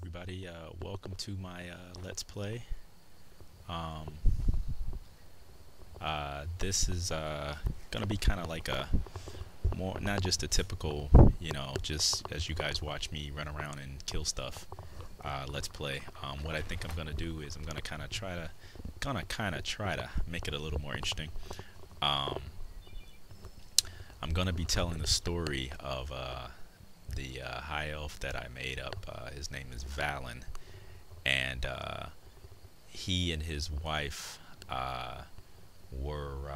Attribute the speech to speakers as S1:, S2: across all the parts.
S1: everybody, welcome to my Let's Play. Um, this is gonna be kind of like a more, not just a typical, just as you guys watch me run around and kill stuff. Let's Play. What I think I'm gonna do is I'm gonna kind of try to make it a little more interesting. I'm gonna be telling the story of the high elf that I made up. His name is Valen, and he and his wife were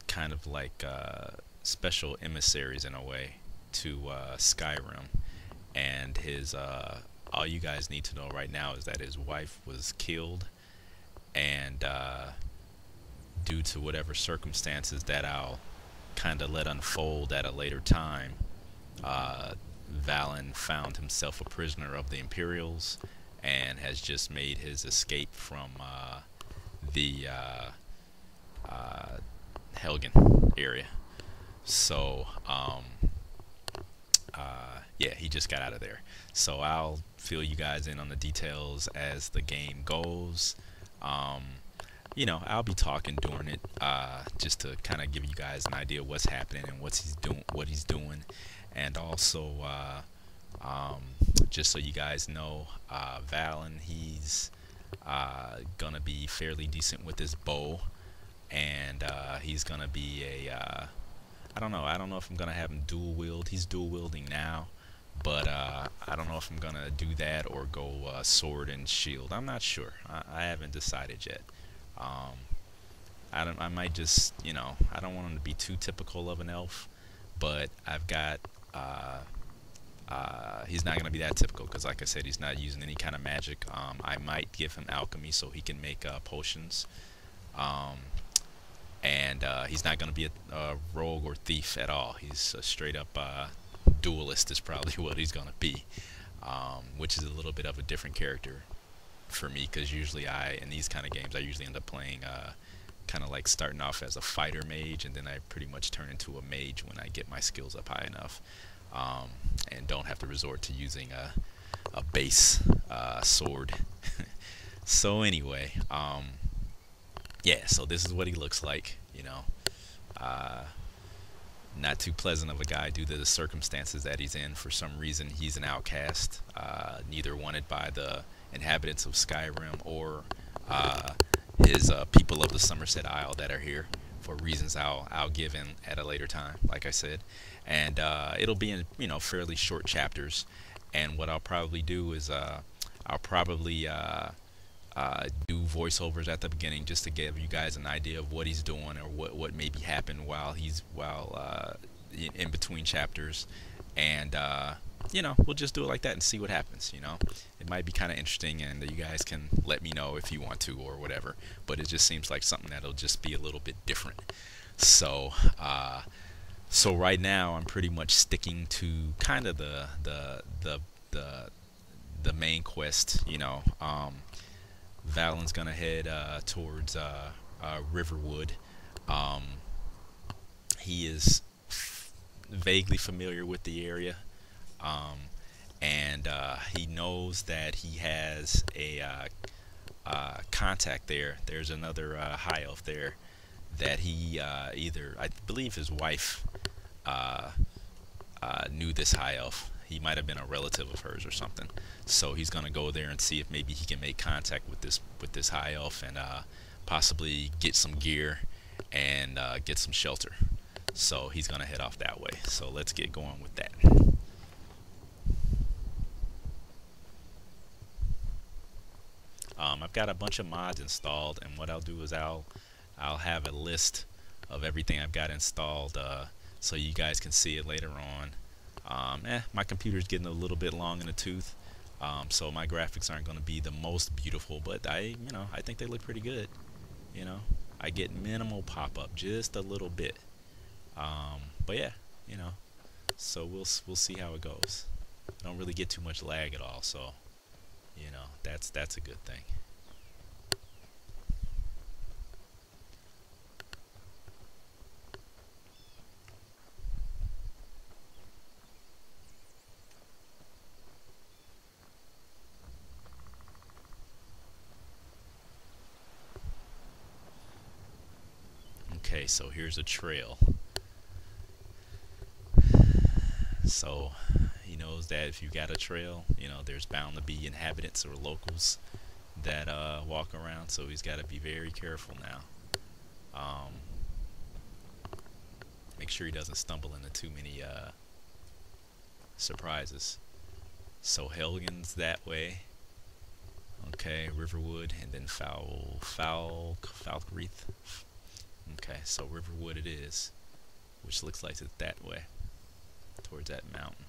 S1: kind of like special emissaries in a way to Skyrim. And his all you guys need to know right now is that his wife was killed, and due to whatever circumstances that I'll kind of let unfold at a later time, Valen found himself a prisoner of the Imperials and has just made his escape from the Helgen area. So, yeah, he just got out of there. So I'll fill you guys in on the details as the game goes. I'll be talking during it, just to kind of give you guys an idea of what's happening and what he's doing, and also, just so you guys know, Valen, he's gonna be fairly decent with his bow, and he's gonna be a, I don't know if I'm gonna have him dual wield. He's dual wielding now, but I don't know if I'm gonna do that or go sword and shield. I'm not sure. I haven't decided yet. I might just, I don't want him to be too typical of an elf, but I've got, he's not going to be that typical because, like I said, he's not using any kind of magic. I might give him alchemy so he can make potions, and he's not going to be a rogue or thief at all. He's a straight up duelist is probably what he's going to be, which is a little bit of a different character for me, because usually in these kind of games I usually end up playing kind of like starting off as a fighter mage, and then I pretty much turn into a mage when I get my skills up high enough, and don't have to resort to using a base sword. So anyway, yeah, so this is what he looks like, not too pleasant of a guy due to the circumstances that he's in. For some reason he's an outcast, neither wanted by the inhabitants of Skyrim or his people of the Somerset Isle that are here, for reasons I'll give in at a later time, like I said. And it'll be in fairly short chapters. And what I'll probably do is I'll probably do voiceovers at the beginning just to give you guys an idea of what he's doing or what maybe happened while in between chapters. And we'll just do it like that and see what happens. It might be kind of interesting, and you guys can let me know if you want to or whatever, but it just seems like something that'll just be a little bit different. So so right now I'm pretty much sticking to kind of the main quest. Valen's gonna head towards Riverwood. He is vaguely familiar with the area, and he knows that he has a contact there. There's another high elf there that he I believe his wife knew this high elf. He might have been a relative of hers or something. So he's gonna go there and see if maybe he can make contact with this high elf and possibly get some gear and get some shelter. So he's gonna head off that way. So let's get going with that. I've got a bunch of mods installed, and what I'll do is I'll have a list of everything I've got installed, so you guys can see it later on. My computer's getting a little bit long in the tooth, so my graphics aren't going to be the most beautiful, but I think they look pretty good. I get minimal pop-up, just a little bit, but yeah, so we'll see how it goes. I don't really get too much lag at all, so that's a good thing. Okay, so here's a trail. So he knows that if you got a trail, you know, there's bound to be inhabitants or locals that walk around, so he's got to be very careful now. Make sure he doesn't stumble into too many surprises. So Helgen's that way. Okay, Riverwood, and then Falkreath. Okay, so Riverwood it is, which looks like it's that way, towards that mountain.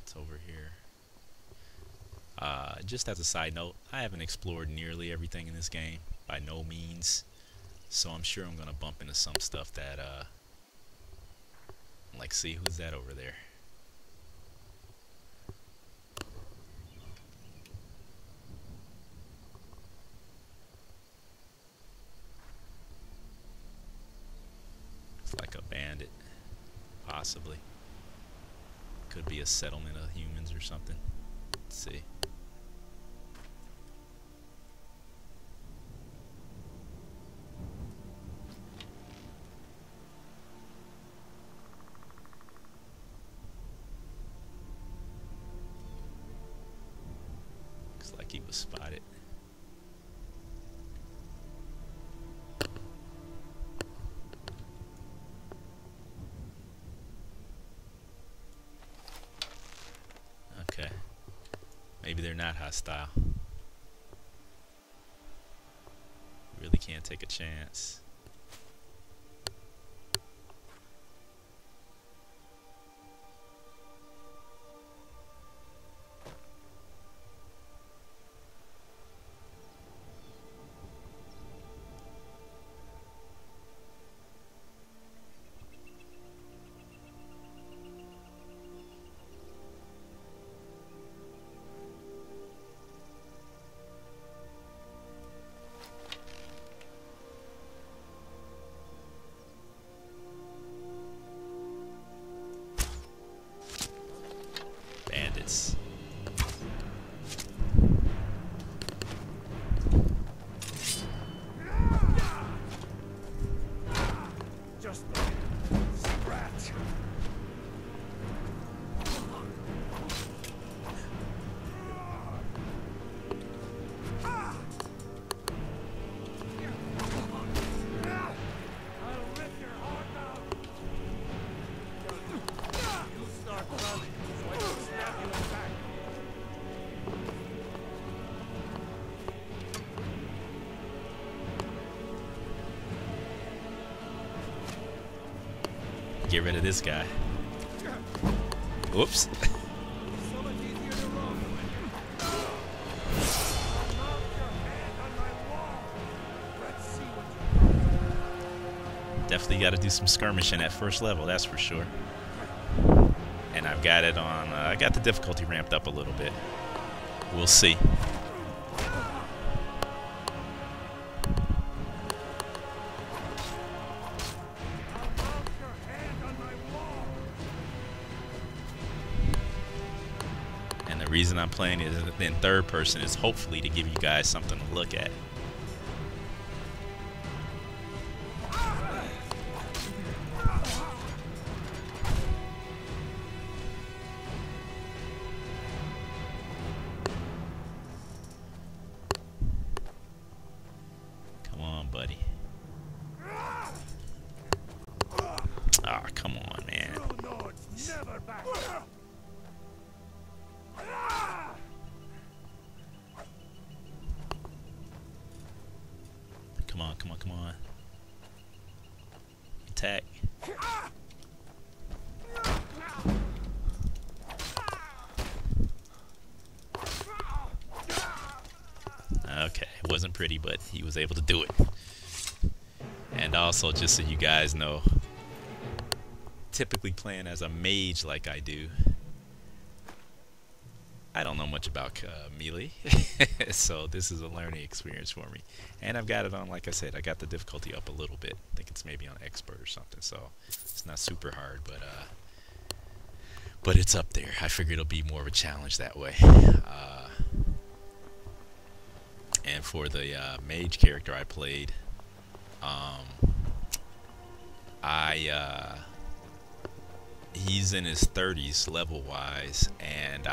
S1: It's over here. Just as a side note, I haven't explored nearly everything in this game, by no means. So I'm sure I'm gonna bump into some stuff that, like, see, who's that over there? It's like a bandit, possibly. Could be a settlement of humans or something. Let's see. Looks like he was spotted. Okay. Maybe they're not hostile. Really can't take a chance. Bandits.
S2: Just scratch. I'll rip your heart out. You start running, so I can stab you in the back.
S1: Get rid of this guy. Whoops.
S2: So much easier to roll when you mount your hand on my wall. Let's see what you
S1: Definitely got to do some skirmishing at first level, that's for sure. And I've got it on, I got the difficulty ramped up a little bit. We'll see.
S2: mount your hand on my wall.
S1: And the reason I'm playing it in third person is hopefully to give you guys something to look at. Come on, buddy. Ah, come on, man.
S2: True Nords never back.
S1: Come on, come on, come on. Attack. Okay, it wasn't pretty, but he was able to do it. And also, just so you guys know, typically playing as a mage like I do, I don't know much about melee, so this is a learning experience for me. And I've got it on, like I said, I got the difficulty up a little bit. I think it's maybe on expert or something, so it's not super hard, but it's up there. I figured it'll be more of a challenge that way. And for the mage character I played, he's in his 30s level wise, and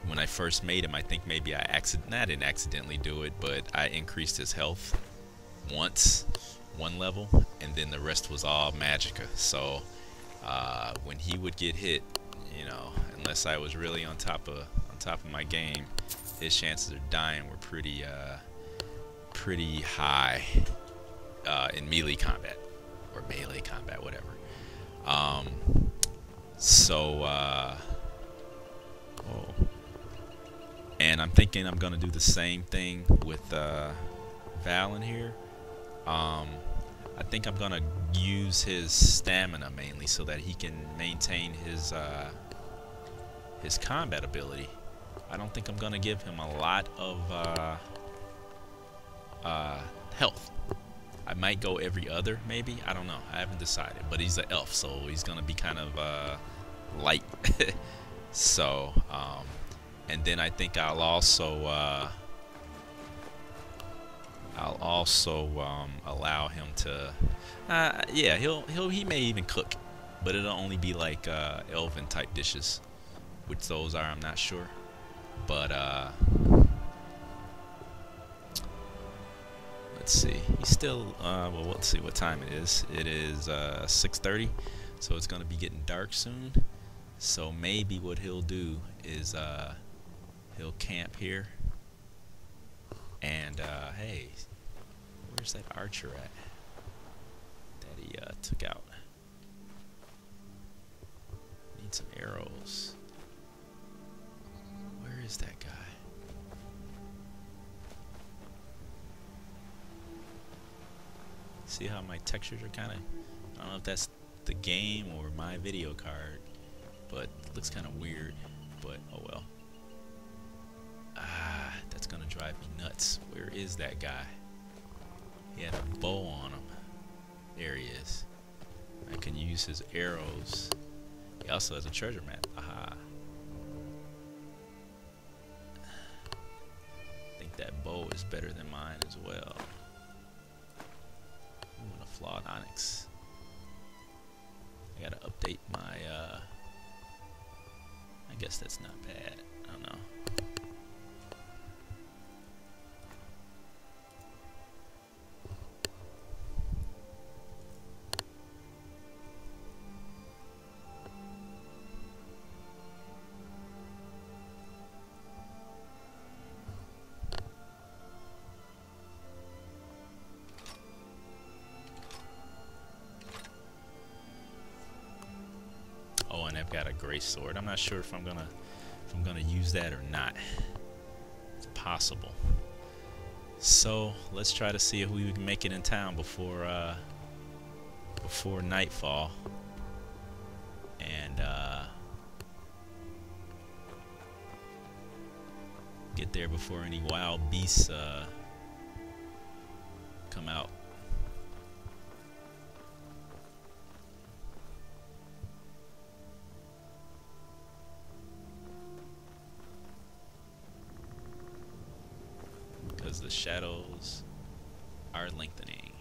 S1: when I first made him, I think maybe I didn't accidentally do it, but I increased his health once, one level, and then the rest was all magicka. So when he would get hit, you know, unless I was really on top of my game, his chances of dying were pretty high in melee combat or melee combat, whatever. And I'm thinking I'm gonna do the same thing with Val in here. I think I'm gonna use his stamina mainly so that he can maintain his combat ability. I don't think I'm gonna give him a lot of health. I might go every other, maybe. I don't know. I haven't decided. But he's an elf, so he's gonna be kind of light. So, and then I think I'll also allow him to. Yeah, he may even cook, but it'll only be like elven type dishes. Which those are, I'm not sure. But let's see. He's still well, let's see what time it is. It is 6:30, so it's gonna be getting dark soon. So maybe what he'll do is he'll camp here. And hey, where's that archer at that he took out? Need some arrows. Where is that guy? See how my textures are kind of, I don't know if that's the game or my video card, but it looks kind of weird, but oh well. That's gonna drive me nuts. Where is that guy? He had a bow on him. There he is. I can use his arrows. He also has a treasure map. Aha. I think that bow is better than mine as well. Ooh, and a flawed onyx. I gotta update my I guess that's not bad. I don't know. Oh, and I've got a gray sword. I'm not sure if I'm gonna use that or not. It's possible. So let's try to see if we can make it in town before nightfall, and get there before any wild beasts come out. Because the shadows are lengthening.